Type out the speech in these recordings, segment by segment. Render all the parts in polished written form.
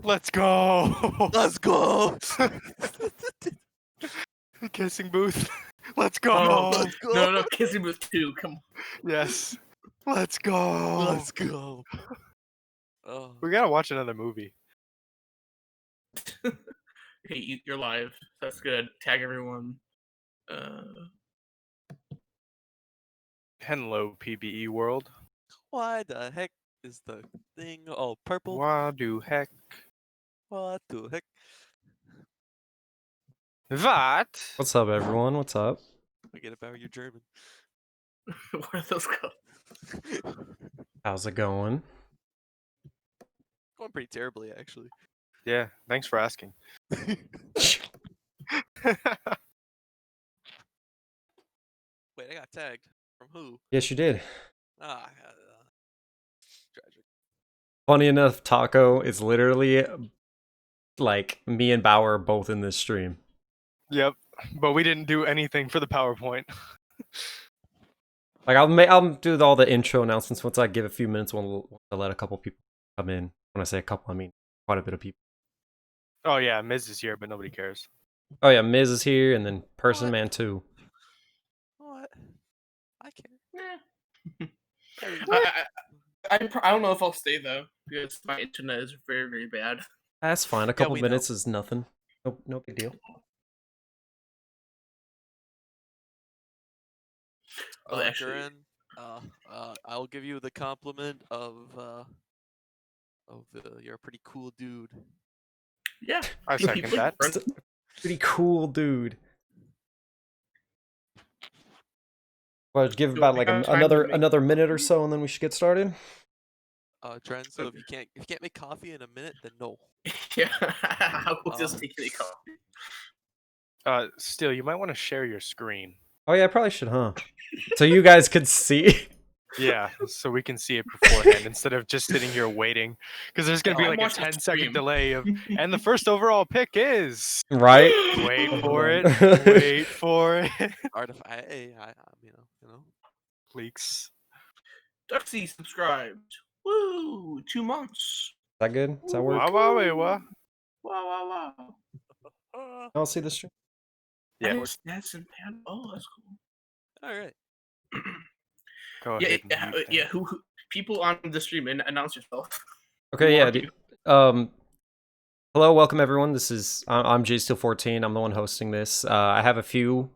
Let's go. Let's go. The kissing booth. Let's go. Oh, let's go. No, kissing booth 2. Come on. Yes. Let's go. Let's go. Oh. We gotta watch another movie. Hey, you're live. That's good. Tag everyone. Hello, PBE world. Why the heck is the thing all purple? Why do heck? What the heck? What? What's up, everyone? What's up? Forget about your German. Where are those called? How's it going? Going pretty terribly, actually. Yeah, thanks for asking. Wait, I got tagged. From who? Yes, you did. Tragic. Funny enough, Taco is literally like me and Bauer both in this stream. Yep, but we didn't do anything for the PowerPoint. Like I'll do all the intro announcements once I give a few minutes. We'll let a couple people come in. When I say a couple, I mean quite a bit of people. Oh yeah, Miz is here, but nobody cares. Oh yeah, Miz is here, and then Person What? Man too. What? I care. I don't know if I'll stay though because my internet is very, very bad. That's fine. A couple we minutes is nothing. No big deal. Actually, Duran, I'll give you the compliment of you're a pretty cool dude. yeah, I second that. Pretty cool, dude. Well, give about like another minute or so, and then we should get started. Duran, so if you can't make coffee in a minute, then no. Yeah, I will just take any coffee. Still, you might want to share your screen. Oh yeah, I probably should, huh? So you guys could see. Yeah, so we can see it beforehand instead of just sitting here waiting. Because there's going to be I'm like a watching 10-second stream. delay of, and the first overall pick is. Right? Wait for it. Wait for it. I you know. Leaks. Duxie subscribed. Woo! 2 months. Is that good? Does that work? Wow. Wow. I'll see the stream. Yeah, That's in pan. Oh, that's cool. All right. go ahead. Yeah. Who people on the stream and announce yourself. Okay, Who yeah. are you? Hello, welcome everyone. I'm JSteel14. I'm the one hosting this. I have a few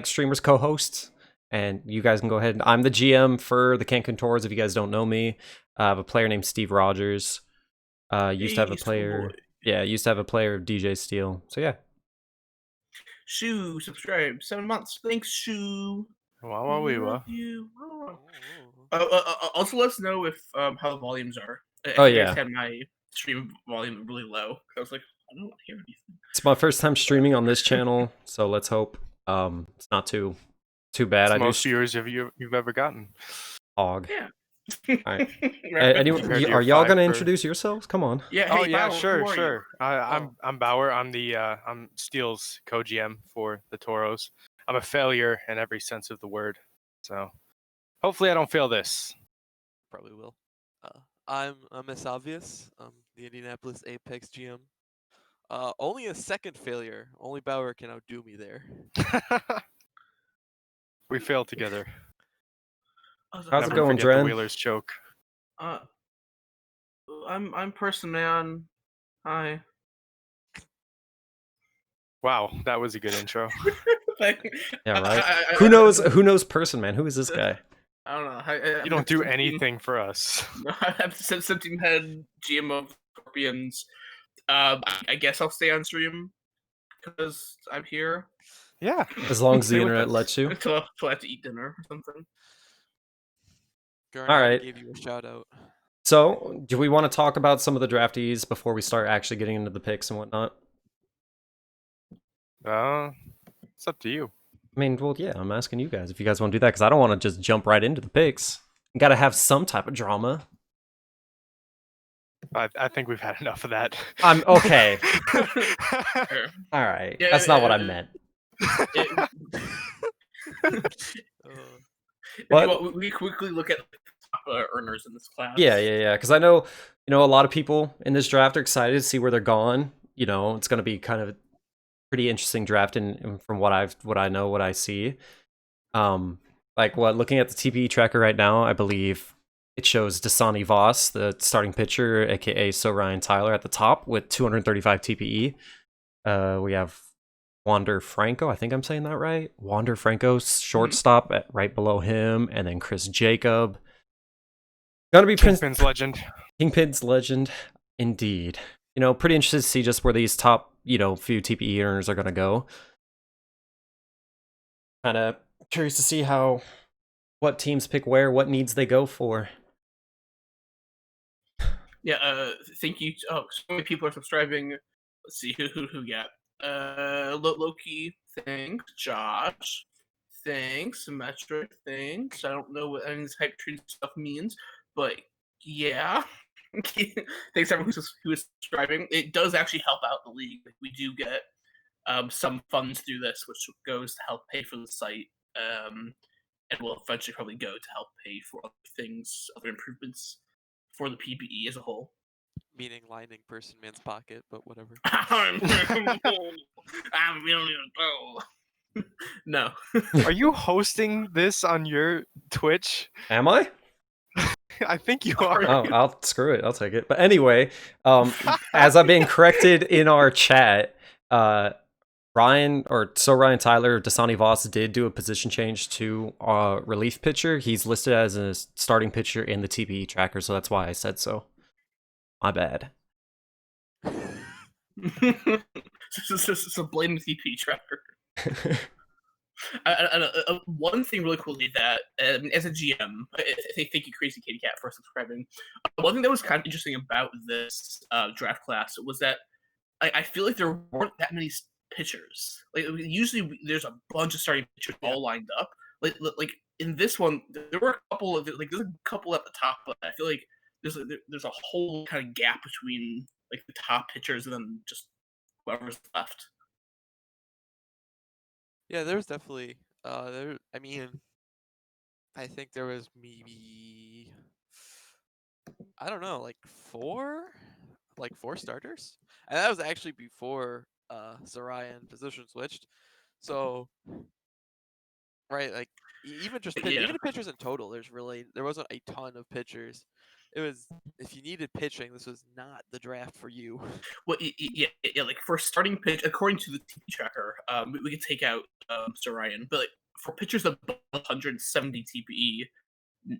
streamers co-hosts, and you guys can go ahead. I'm the GM for the Cancun Tours. If you guys don't know me, I have a player named Steve Rogers. Used to have a player. Yeah, used to have a player of DJ Steel. So yeah. Shu subscribed 7 months. Thanks, Shu. Wow. Love you. Also, let us know if how the volumes are. Oh, You yeah. guys had my stream volume really low. I was like, I don't hear anything. It's my first time streaming on this channel, so let's hope it's not too bad. It's I the do most viewers you've ever gotten. hog. Yeah. Alright. Right, Anyone, compared to your are y'all 5 gonna for- introduce yourselves? Come on. Yeah. Oh Hey, yeah, Bauer, sure. who are you? I'm Bauer. I'm Steel's co-GM for the Toros. I'm a failure in every sense of the word. So hopefully I don't fail this. Probably will. I'm Miss Obvious. I'm the Indianapolis Apex GM. Only a second failure. Only Bauer can outdo me there. We failed together. How's it Never going, forget the Dren? Wheelers choke. I'm Person Man. Hi. Wow, that was a good intro. Yeah, right. Who knows Person Man? Who is this guy? I don't know. You don't do anything for us. I'm 17 head GM of Scorpions. I guess I'll stay on stream because I'm here Yeah. As long as the Stay with internet us. lets you. until I have to eat dinner or something. Gurren All already right. gave you a shout out. So, do we want to talk about some of the draftees before we start actually getting into the picks and whatnot? It's up to you. I mean, well, yeah, I'm asking you guys if you guys want to do that, because I don't want to just jump right into the picks. You got to have some type of drama. I think we've had enough of that. I'm okay. Sure. All right. Yeah, That's not what I meant. What? We quickly look at top earners in this class. Yeah. Because I know, a lot of people in this draft are excited to see where they're going. It's going to be kind of a pretty interesting draft, and from what I know, what I see. Looking at the TPE tracker right now, I believe it shows Dasani Voss, the starting pitcher, aka So Ryan Tyler, at the top with 235 TPE. We have Wander Franco, I think I'm saying that right. Wander Franco, shortstop, right below him, and then Chris Jacob. Gonna be Kingpin's legend. Kingpin's legend, indeed. Pretty interested to see just where these top, few TPE earners are gonna go. Kind of curious to see what teams pick where, what needs they go for. Yeah, thank you. Oh, so many people are subscribing. Let's see who we got. Loki, thanks. Josh, thanks. Symmetric, thanks. I don't know what any of this hype train stuff means, but yeah. Thanks everyone who is subscribing. It does actually help out the league. Like, we do get some funds through this, which goes to help pay for the site, and will eventually probably go to help pay for other things, other improvements for the PBE as a whole. Meaning lining person man's pocket, but whatever. I'm really a No. Are you hosting this on your Twitch? Am I? I think you are. Oh, I'll screw it. I'll take it. But anyway, as I'm being corrected in our chat, Ryan Tyler, Dasani Voss did do a position change to relief pitcher. He's listed as a starting pitcher in the TPE tracker, so that's why I said so. My bad. So blame the TPE tracker. One thing really quickly that, as a GM, thank you, Crazy Kitty Cat, for subscribing. One thing that was kind of interesting about this draft class was that I feel like there weren't that many pitchers. Like, usually there's a bunch of starting pitchers all lined up. Like in this one, there were a couple of there's a couple at the top, but I feel like there's a whole kind of gap between like the top pitchers and then just whoever's left. Yeah, there was definitely I think there was maybe, I don't know, like four starters, and that was actually before Sarayan position switched. So, right, like even the pitchers in total, there wasn't a ton of pitchers. It was, if you needed pitching, this was not the draft for you. Well, yeah. Like, for starting pitch, according to the TP tracker, we could take out Sarayan, but like for pitchers above 170 TPE,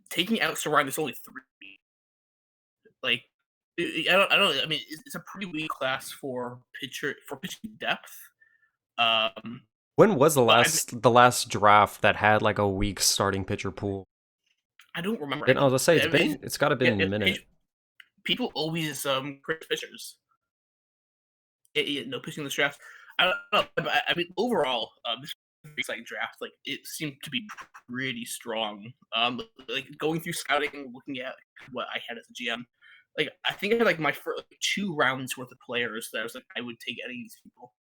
taking out Sarayan, there's only 3. Like, I don't know. I mean, it's a pretty weak class for pitching depth. When was the last draft that had like a weak starting pitcher pool? I don't remember. I was gonna say it's got to be in a minute. People always crit pitchers. No pitching in this draft. I don't know. But I mean, overall, this exciting draft. Like, it seemed to be pretty strong. Like, going through scouting, looking at what I had as a GM. Like, I think I had like my first 2 rounds worth of players that I was like, I would take any of these people.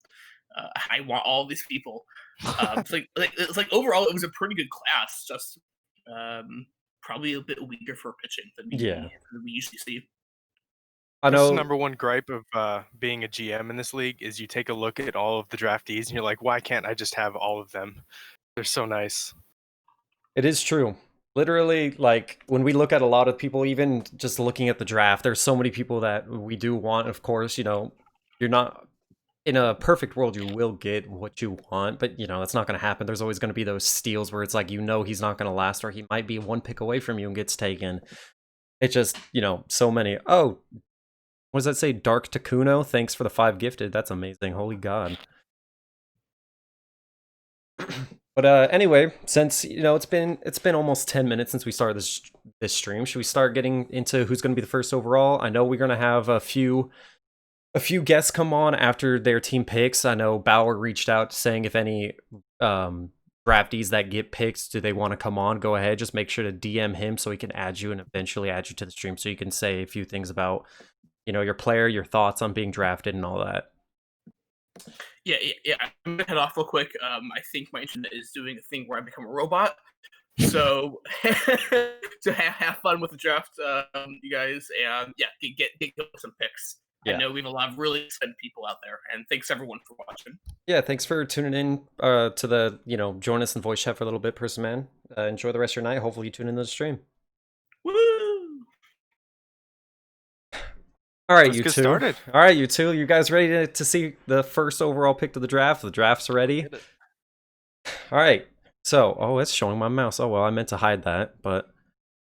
I want all these people. It's like overall, it was a pretty good class. Just probably a bit weaker for pitching than we usually see. I know. That's the number one gripe of being a GM in this league is you take a look at all of the draftees and you're like, why can't I just have all of them? They're so nice. It is true. Literally, like, when we look at a lot of people, even just looking at the draft, there's so many people that we do want. Of course, you're not, in a perfect world, you will get what you want, but that's not going to happen. There's always going to be those steals where it's like, he's not going to last, or he might be 1 pick away from you and gets taken. It's just, so many. Oh, what does that say? Dark Takuno, thanks for the 5 gifted. That's amazing. Holy God. But anyway, since it's been almost 10 minutes since we started this stream, should we start getting into who's going to be the first overall? I know we're going to have a few guests come on after their team picks. I know Bauer reached out saying if any draftees that get picks, do they want to come on? Go ahead, just make sure to DM him so he can add you and eventually add you to the stream so you can say a few things about your player, your thoughts on being drafted and all that. Yeah. I'm gonna head off real quick. I think my internet is doing a thing where I become a robot. So, so have fun with the draft, you guys, and yeah, get some picks. Yeah. I know we have a lot of really excited people out there, and thanks everyone for watching. Yeah, thanks for tuning in to the, join us in voice chat for a little bit, Person Man. Enjoy the rest of your night. Hopefully you tune into the stream. Woo! All right, Let's you get two. started. All right, you two. You guys ready to see the first overall pick of the draft? The draft's ready. Get it. All right. So, it's showing my mouse. Oh well, I meant to hide that, but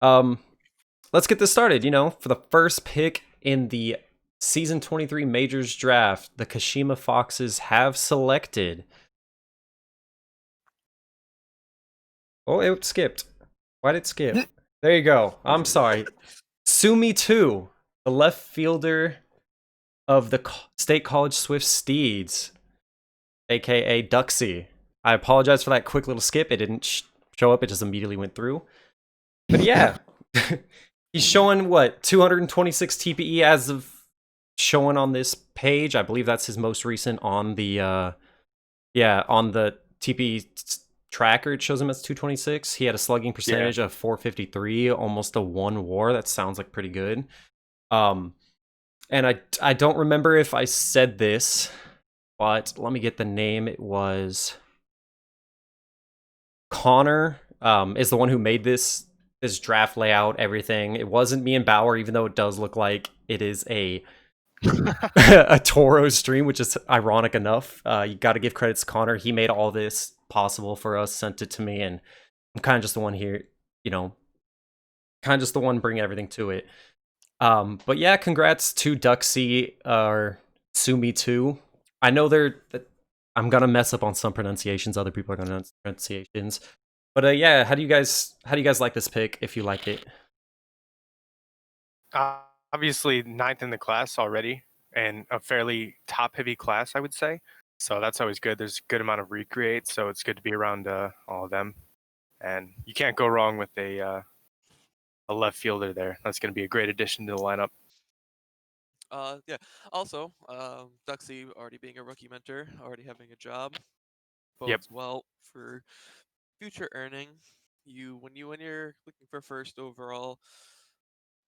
let's get this started. For the first pick in the Season 23 Majors Draft, the Kashima Foxes have selected. Oh, it skipped. Why did it skip? There you go. I'm sorry. Sumi 2, the left fielder of the State College Swift Steeds, aka Duxie. I apologize for that quick little skip. It didn't show up. It just immediately went through. But yeah, he's showing 226 TPE as of showing on this page. I believe that's his most recent on the on the TPE tracker. It shows him as 226. He had a slugging percentage of 453, almost a 1 WAR. That sounds like pretty good. And I don't remember if I said this, but let me get the name. It was Connor is the one who made this draft layout, everything. It wasn't me and Bauer, even though it does look like it is a a Toro stream, which is ironic enough. You got to give credits to Connor. He made all this possible for us, sent it to me, and I'm kind of just the one here, kind of just the one bringing everything to it. But yeah, congrats to Duxie or Sumi too. I know I'm gonna mess up on some pronunciations. Other people are gonna pronunciations. But yeah, how do you guys like this pick? If you like it, Obviously 9th in the class already, and a fairly top-heavy class, I would say. So that's always good. There's a good amount of recreate, so it's good to be around all of them. And you can't go wrong with a left fielder there. That's going to be a great addition to the lineup. Yeah. Also, Duxie already being a rookie mentor, already having a job, bodes well for future earning. When you're looking for first overall,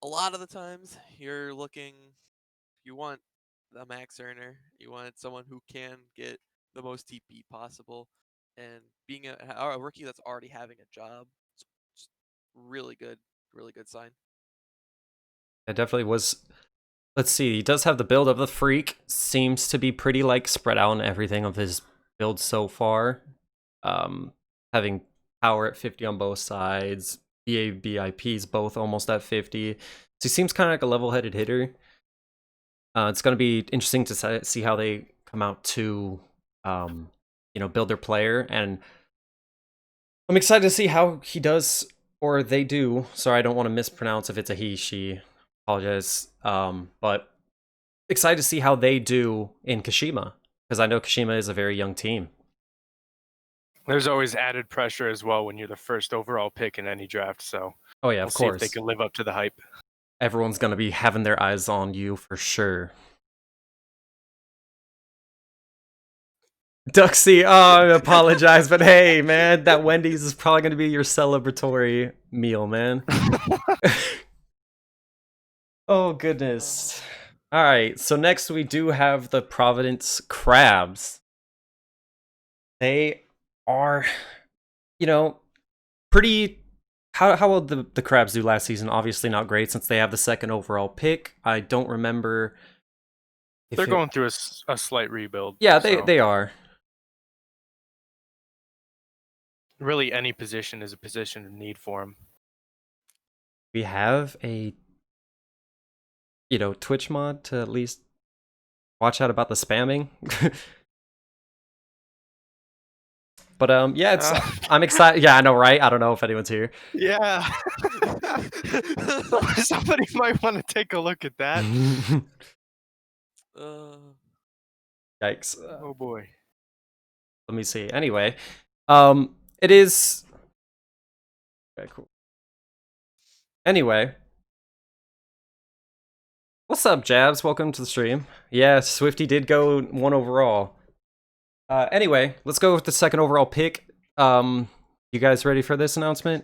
a lot of the times you want a max earner. You want someone who can get the most TP possible, and being a rookie that's already having a job, it's really good sign. it definitely was. Let's see. He does have the build of the Freak. Seems to be pretty spread out in everything of his build so far. Having power at 50 on both sides. BIPs both almost at 50. So he seems kind of like a level-headed hitter. It's going to be interesting to see how they come out to, build their player. And I'm excited to see how he does, or they do. Sorry, I don't want to mispronounce if it's a he, she. Apologize. But excited to see how they do in Kashima, because I know Kashima is a very young team. There's always added pressure as well when you're the first overall pick in any draft. So oh yeah, we'll of see course if they can live up to the hype. Everyone's gonna be having their eyes on you for sure. Duxie, I apologize, but hey, man, that Wendy's is probably gonna be your celebratory meal, man. Oh goodness. All right, so next we do have the Providence Crabs. They are, pretty. How will the Crabs do last season? Obviously not great since they have the 2nd overall pick. I don't remember. They're going through a slight rebuild. Yeah, they are. Really, any position is a position of need for them. We have a Twitch mod to at least watch out about the spamming. But yeah, I'm excited. Yeah, I know, right? I don't know if anyone's here. Yeah. Somebody might want to take a look at that. Yikes. Oh boy. Let me see. Anyway, it is okay, cool. Anyway, what's up, Jabs? Welcome to the stream. Yeah, Swifty did go 1 overall. Anyway, let's go with the 2nd overall pick. You guys ready for this announcement?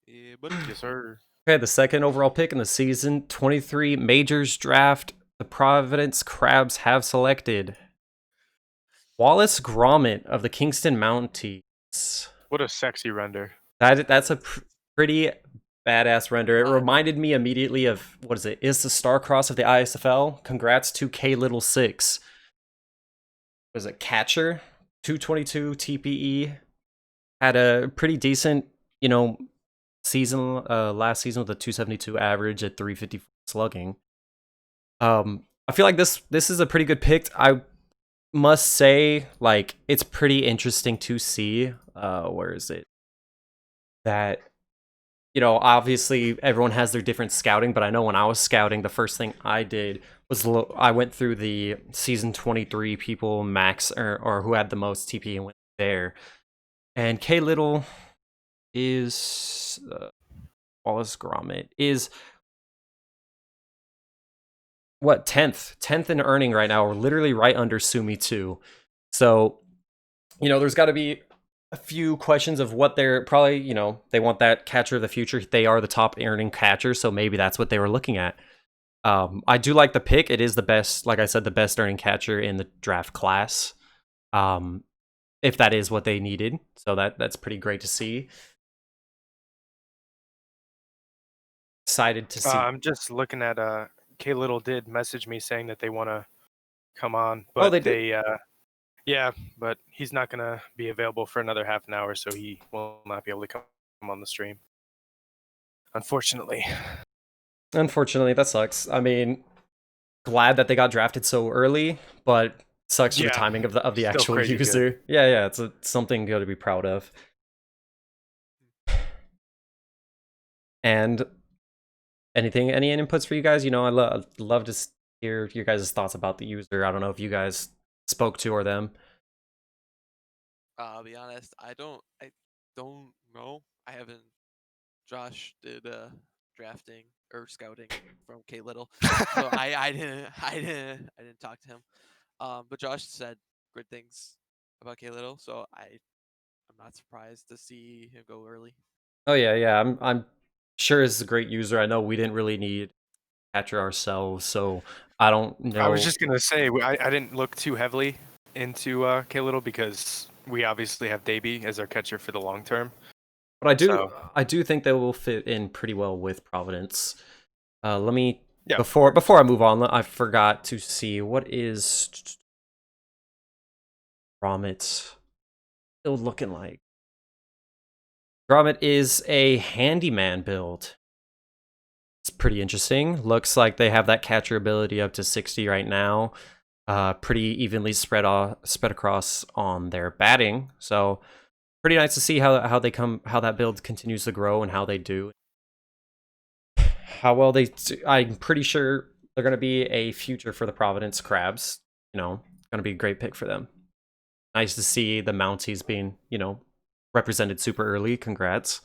Yeah, but Yes, sir. Okay, the second overall pick in the season 23 Majors Draft, the Providence Crabs have selected Wallace Gromit of the Kingston Mounties. What a sexy render. That's a pretty badass render. It Wow. reminded me immediately of, what is it? Is the Starcross of the ISFL? Congrats to K6. Was it catcher? 222 TPE. Had a pretty decent, season last season with a 272 average at 350 slugging. I feel like this is a pretty good pick. I must say, like, it's pretty interesting to see. Where is it? That, obviously everyone has their different scouting, but I know when I was scouting, the first thing I did was I went through the season 23 people max or who had the most TP and went there. And K Little is Wallace Gromit is what 10th in earning right now. We're literally right under Sumi 2. So, there's got to be a few questions of what they're probably, they want that catcher of the future. They are the top earning catcher, so maybe that's what they were looking at. I do like the pick. It is the best, like I said, the best earning catcher in the draft class. If that is what they needed. So that's pretty great to see. Excited to see. I'm just looking at K Little did message me saying that they want to come on, but they did? Yeah, but he's not gonna be available for another half an hour, so he will not be able to come on the stream. Unfortunately, that sucks. I mean, glad that they got drafted so early, but sucks for the timing of the still actual crazy user. good. Yeah, it's something good to be proud of. And any inputs for you guys? I love to hear your guys' thoughts about the user. I don't know if you guys spoke to or them. I'll be honest, I don't know. I haven't. Josh did drafting or scouting from K Little, so I didn't talk to him. But Josh said good things about K Little, so I'm not surprised to see him go early. Oh yeah. I'm sure it's a great user. I know we didn't really need catcher ourselves, so I don't know. I was just gonna say I didn't look too heavily into K Little because we obviously have Davey as our catcher for the long term. But I do think they will fit in pretty well with Providence. Let me before I move on, I forgot to see what is Gromit still looking like. Gromit is a handyman build. It's pretty interesting. Looks like they have that catcher ability up to 60 right now. Pretty evenly spread across on their batting. So pretty nice to see how that build continues to grow and how they do. How well they do. I'm pretty sure they're going to be a future for the Providence Crabs. Going to be a great pick for them. Nice to see the Mounties being, represented super early. Congrats.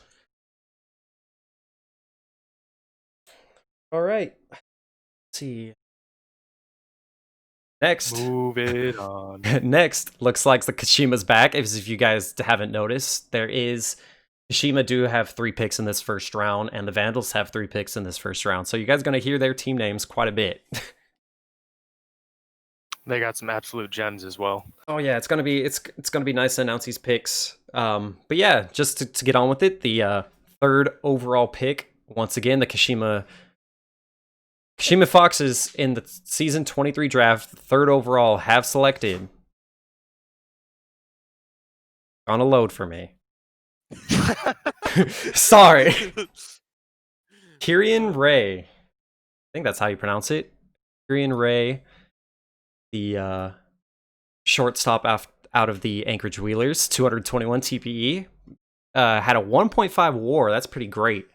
All right. Let's see. Next. Move it on. Next, looks like the Kashima's back. If you guys haven't noticed, Kashima do have 3 picks in this first round, and the Vandals have 3 picks in this first round. So you guys are going to hear their team names quite a bit. They got some absolute gems as well. Oh yeah, it's gonna be nice to announce these picks. But yeah, just to get on with it, the 3rd overall pick, once again, the Kashima Foxes in the season 23 draft, 3rd overall, have selected. On a load for me. Sorry. Kyrian Ray. I think that's how you pronounce it. Kyrian Ray, the shortstop out of the Anchorage Wheelers, 221 TPE. Had a 1.5 WAR. That's pretty great.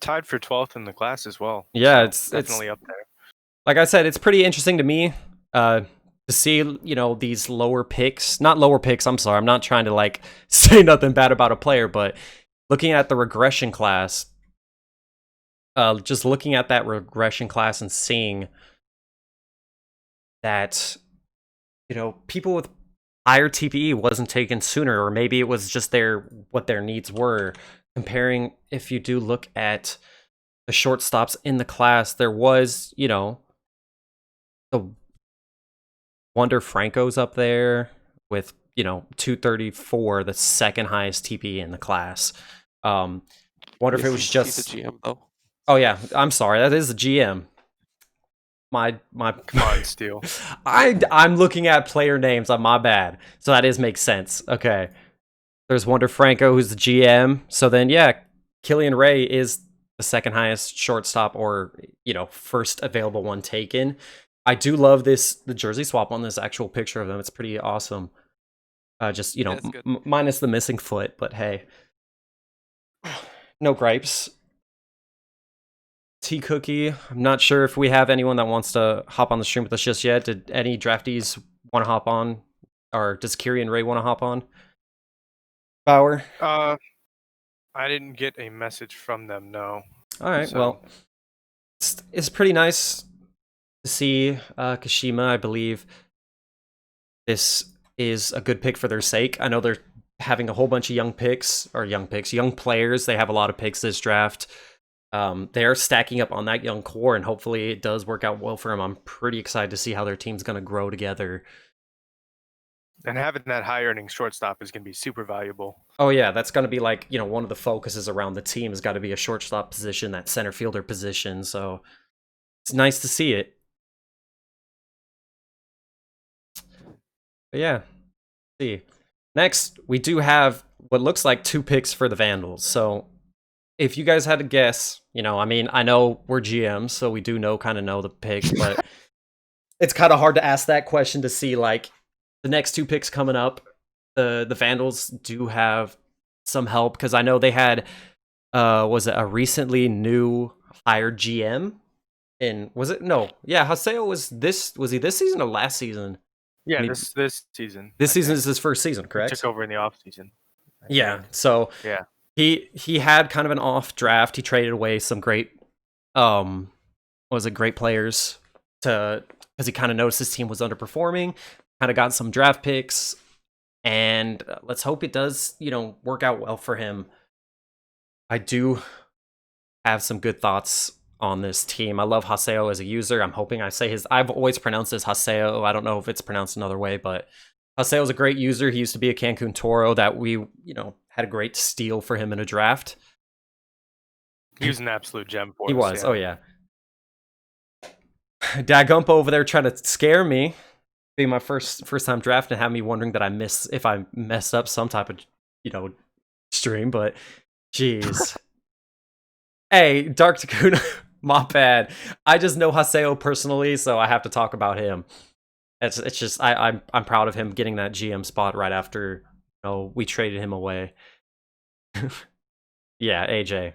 Tied for 12th in the class as well. Yeah, so it's definitely up there. Like I said, it's pretty interesting to me to see, these lower picks. Not lower picks, I'm sorry. I'm not trying to, say nothing bad about a player, but looking at the regression class, just looking at that regression class and seeing that, people with higher TPE wasn't taken sooner, or maybe it was just what their needs were. Comparing, if you do look at the shortstops in the class, there was, the Wonder Franco's up there with, 234, the second highest TPE in the class. Wonder if it was just the GM though. Oh yeah, I'm sorry. That is the GM. My Come on, Steele. I'm looking at player names. My bad. So that makes sense. Okay. There's Wonder Franco, who's the GM. So then, yeah, Killian Ray is the second highest shortstop, or first available one taken. I do love the jersey swap on this actual picture of them. It's pretty awesome. Just minus the missing foot, but hey, no gripes. T Cookie, I'm not sure if we have anyone that wants to hop on the stream with us just yet. Did any draftees want to hop on, or does Kyrian Ray want to hop on? Bauer? I didn't get a message from them, no. All right, well, it's pretty nice to see Kashima. I believe this is a good pick for their sake. I know they're having a whole bunch of young players. They have a lot of picks this draft. They're stacking up on that young core, and hopefully it does work out well for them. I'm pretty excited to see how their team's going to grow together. And having that high earning shortstop is going to be super valuable. Oh yeah, that's going to be like, one of the focuses around the team has got to be a shortstop position, that center fielder position. So it's nice to see it. But yeah, see. Next, we do have what looks like 2 picks for the Vandals. So if you guys had to guess, I know we're GMs, so we do know the picks, but it's kind of hard to ask that question to see, like, the next 2 picks coming up. The Vandals do have some help, because I know they had, was it a recently new hired GM? Was it? No. Yeah, Haseo was he this season or last season? Yeah, this season. This season is his first season, correct? He took over in the off season. Yeah, so yeah. He had kind of an off draft. He traded away some great great players because he kind of noticed his team was underperforming, kind of got some draft picks, and let's hope it does, work out well for him. I do have some good thoughts on this team. I love Haseo as a user. I'm hoping I've always pronounced this Haseo. I don't know if it's pronounced another way, but Haseo is a great user. He used to be a Cancun Toro that we, had a great steal for him in a draft. He was an absolute gem for us. He was, yeah. Oh yeah. Dagumpa over there trying to scare me, being my first time drafting, and have me wondering that if I messed up some type of, stream, but jeez. Hey, Dark Takuna, my bad. I just know Haseo personally, so I have to talk about him. It's just I'm proud of him getting that GM spot right after we traded him away. Yeah, AJ.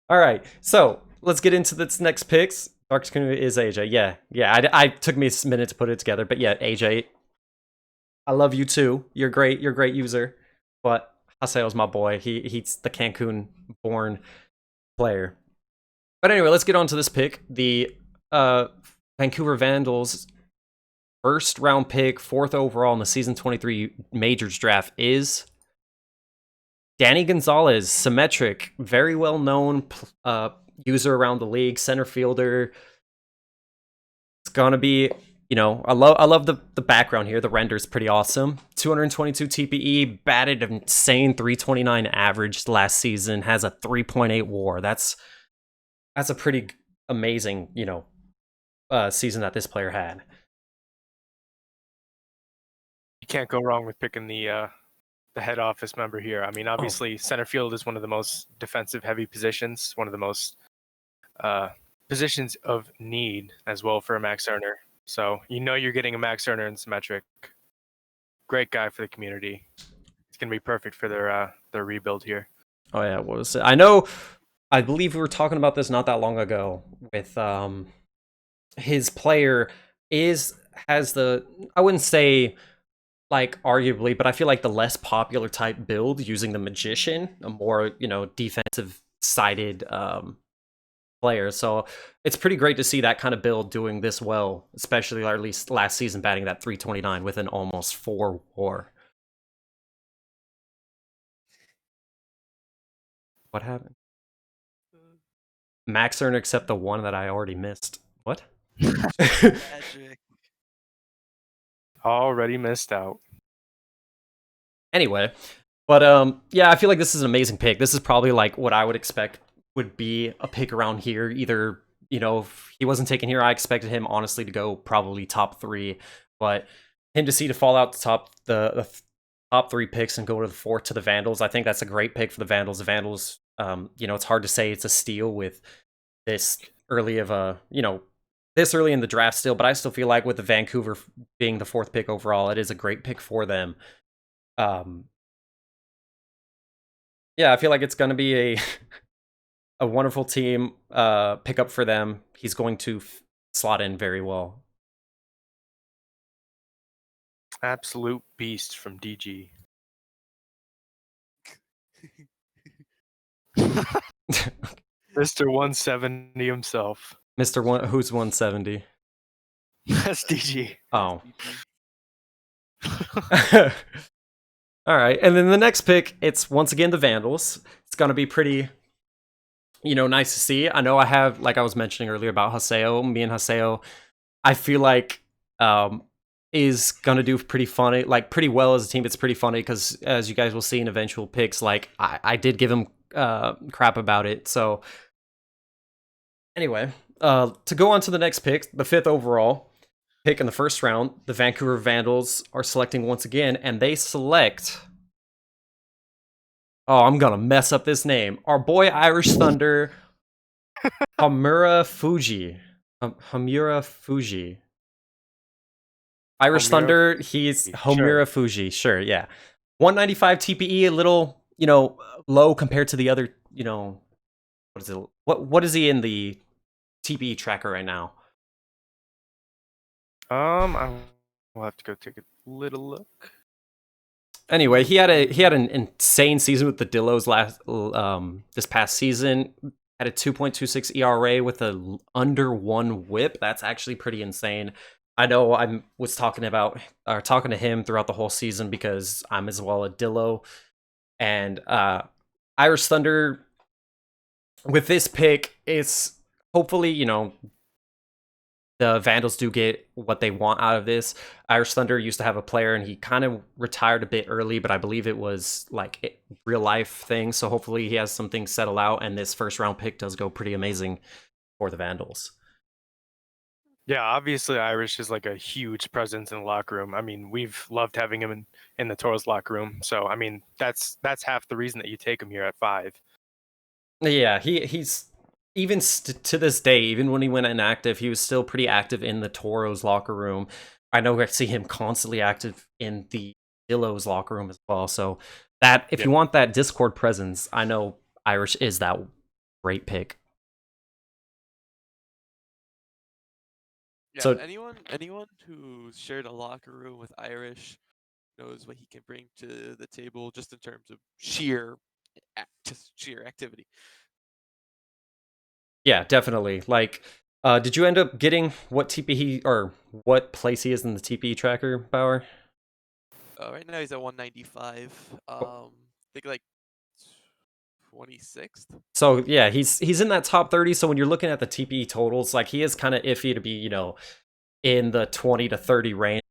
All right, so let's get into this next picks. Dark Takuna is AJ. Yeah. I took me a minute to put it together, but yeah, AJ. I love you too. You're great. You're a great user. But Haseo's my boy. He's the Cancun-born player. But anyway, let's get on to this pick. The Vancouver Vandals' first round pick, 4th overall in the season 23 Majors draft is Danny Gonzalez, symmetric, very well known user around the league, center fielder. It's gonna be, I love the background here. The render's pretty awesome. 222 TPE, batted an insane 329 average last season, has a 3.8 WAR. That's a pretty amazing, season that this player had. You can't go wrong with picking the head office member here. I mean, obviously, center field is one of the most defensive-heavy positions, one of the most positions of need as well for a max earner. So you're getting a max earner in symmetric. Great guy for the community. It's gonna be perfect for their rebuild here. Oh yeah, what was it? I believe we were talking about this not that long ago with his player has the, I wouldn't say like arguably, but I feel like the less popular type build using the Magician, a more defensive sided player. So it's pretty great to see that kind of build doing this well, especially or at least last season batting that 329 with an almost 4 WAR. What happened? Max earn except the one that I already missed. What? Magic. Already missed out. Anyway, but yeah, I feel like this is an amazing pick. This is probably like what I would expect would be a pick around here. Either, you know, if he wasn't taken here, I expected him honestly to go probably top 3, but him to fall out the top 3 picks and go to the 4th to the Vandals, I think that's a great pick for the Vandals. The Vandals, you know, it's hard to say it's a steal with this early of a, you know, this early in the draft still, but I still feel like with the Vancouver being the 4th pick overall, it is a great pick for them. Yeah, I feel like it's going to be a wonderful team pickup for them. He's going to slot in very well. Absolute beast from DG. Mr. 170 himself. Mr. Who's 170? That's DG. Oh. All right, and then the next pick, it's once again the Vandals. It's going to be pretty, you know, nice to see. I know I have, like I was mentioning earlier about Haseo, me and Haseo, I feel like is going to do pretty funny, like pretty well as a team. It's pretty funny because as you guys will see in eventual picks, like I did give him crap about it. So anyway, to go on to the next pick, the 5th overall pick in the first round, the Vancouver Vandals are selecting once again, and they select... Oh, I'm gonna mess up this name. Our boy Irish Thunder, Hamura Fuji. Hamura Fuji. Irish Thunder, he's Homura Fuji, sure, yeah. 195 TPE, a little, you know, low compared to the other, you know, what is it? What is he in the TPE tracker right now? I'll have to go take a little look. Anyway, he had an insane season with the Dillos this past season. Had a 2.26 ERA with a under 1 WHIP. That's actually pretty insane. I know I was talking to him throughout the whole season because I'm as well a Dillo. And Irish Thunder, with this pick, it's hopefully, you know, the Vandals do get what they want out of this. Irish Thunder used to have a player, and he kind of retired a bit early, but I believe it was like a real life thing. So hopefully he has some things settle out, and this first round pick does go pretty amazing for the Vandals. Yeah, obviously Irish is like a huge presence in the locker room. I mean, we've loved having him in the Toros locker room. So I mean, that's half the reason that you take him here at 5. Yeah, he's even to this day, even when he went inactive, he was still pretty active in the Toros locker room. I know I see him constantly active in the Dillos locker room as well. So that if you want that Discord presence, I know Irish is that great pick. Yeah, So anyone who's shared a locker room with Irish knows what he can bring to the table, just in terms of sheer activity. Yeah, definitely. Like, did you end up getting what TP or what place he is in the TPE tracker, Bauer? Right now he's at 195. I think like 26th. So yeah, he's in that top 30. So when you're looking at the TPE totals, like he is kind of iffy to be, you know, in the 20 to 30 range.